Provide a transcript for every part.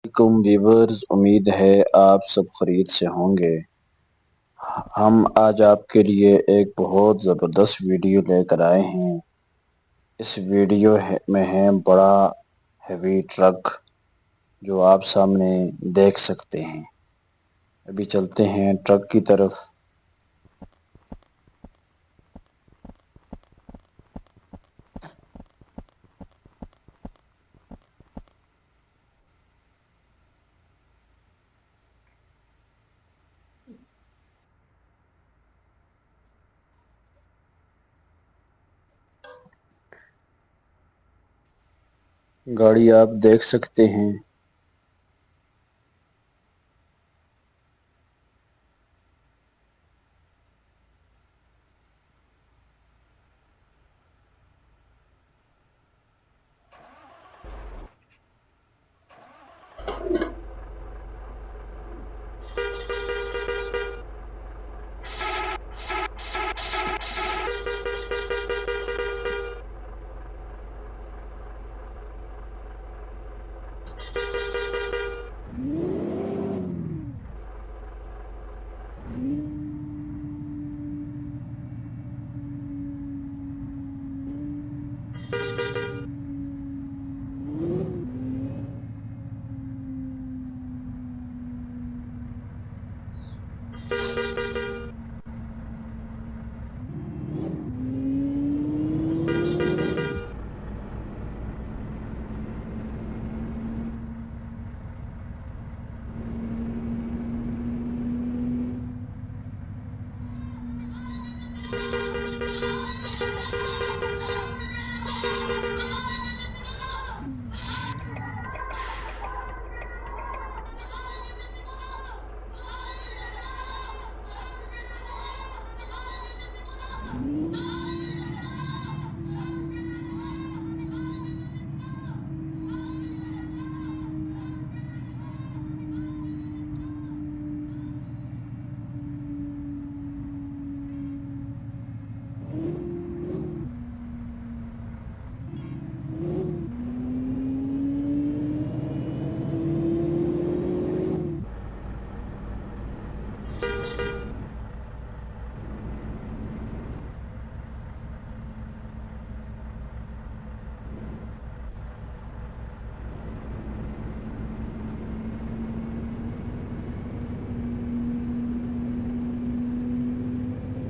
वालेकुम व्यूवर्स, उम्मीद है आप सब खैरियत से होंगे। हम आज आपके लिए एक बहुत ज़बरदस्त वीडियो लेकर आए हैं। इस वीडियो में है बड़ा हैवी ट्रक जो आप सामने देख सकते हैं। अभी चलते हैं ट्रक की तरफ। गाड़ी आप देख सकते हैं।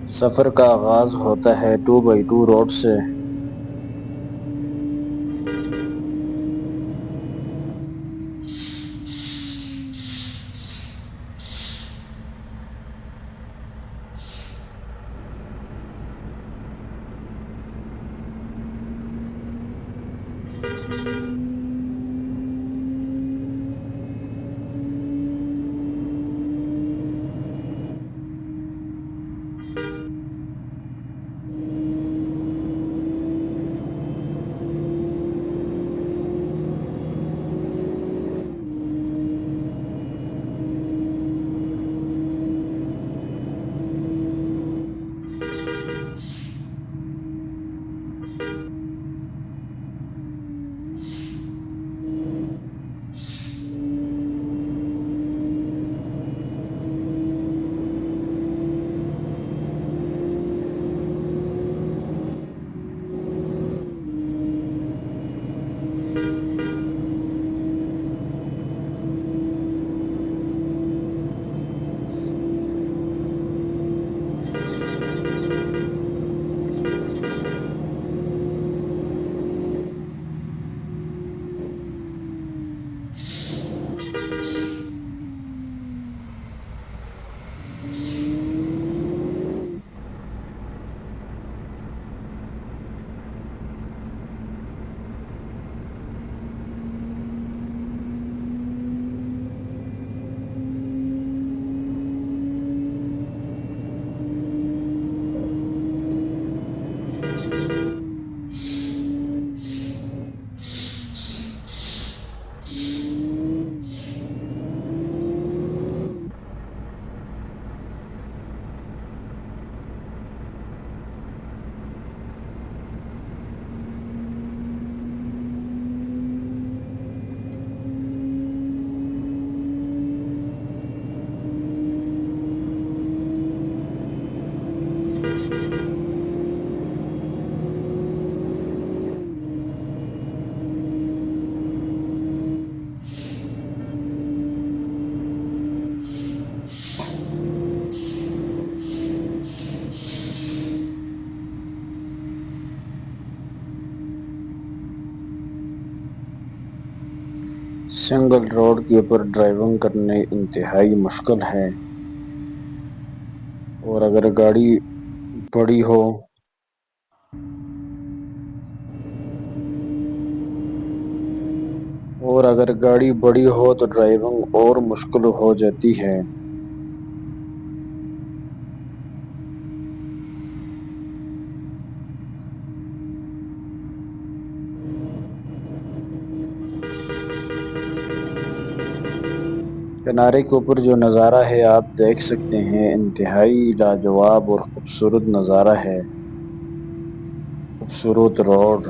सफ़र का आगाज़ होता है 2x2 रोड से। सिंगल रोड के ऊपर ड्राइविंग करने इंतहाई मुश्किल है। और अगर गाड़ी बड़ी हो तो ड्राइविंग और मुश्किल हो जाती है। किनारे के ऊपर जो नज़ारा है आप देख सकते हैं, इंतहाई लाजवाब और खूबसूरत नज़ारा है। खूबसूरत रोड।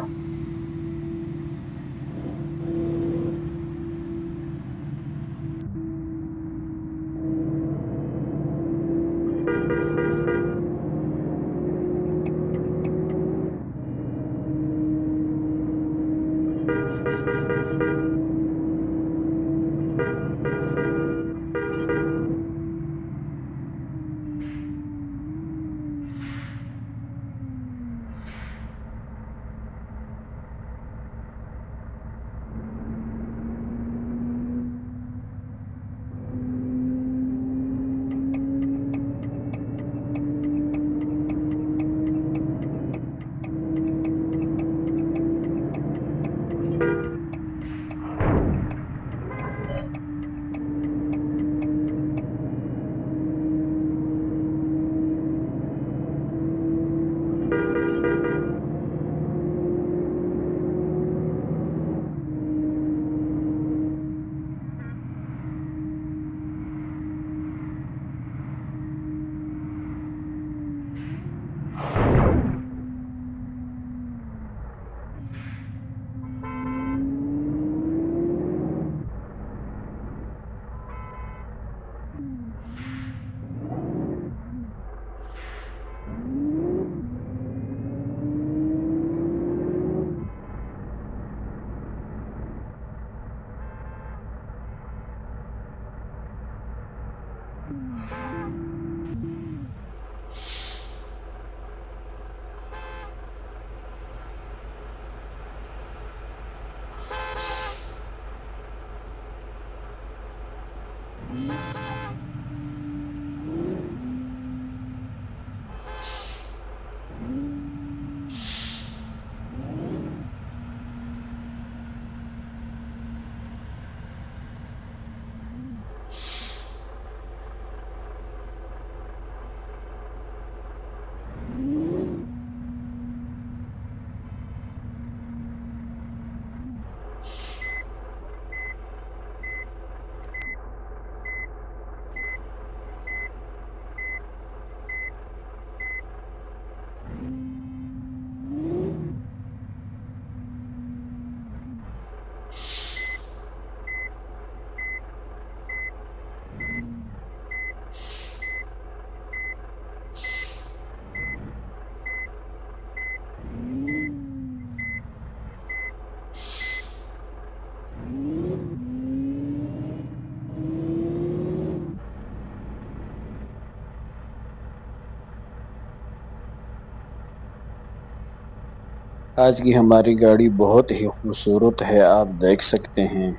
आज की हमारी गाड़ी बहुत ही खूबसूरत है, आप देख सकते हैं।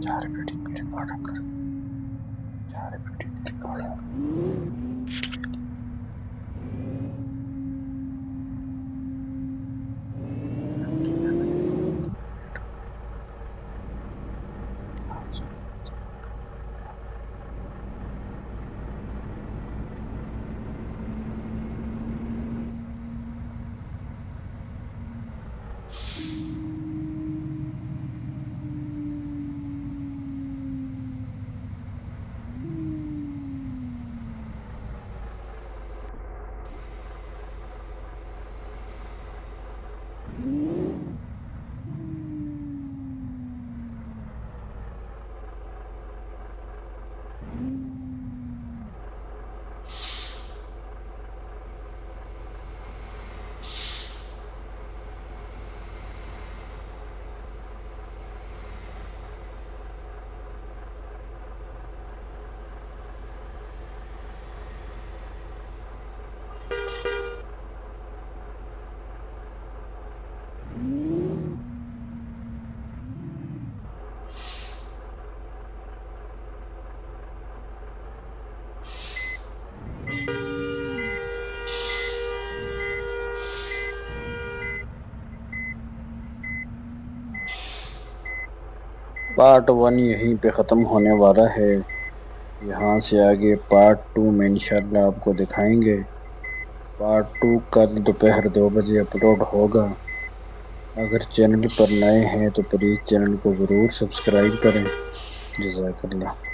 चार गाड़ी की रिकॉर्डिंग कर, चार गाड़ी की रिकॉर्डिंग। पार्ट 1 यहीं पे ख़त्म होने वाला है। यहाँ से आगे पार्ट 2 में इंशाल्लाह आपको दिखाएंगे। पार्ट 2 कल दोपहर 2 बजे अपलोड होगा। अगर चैनल पर नए हैं तो प्लीज़ चैनल को ज़रूर सब्सक्राइब करें। जज़ाकल्लाह।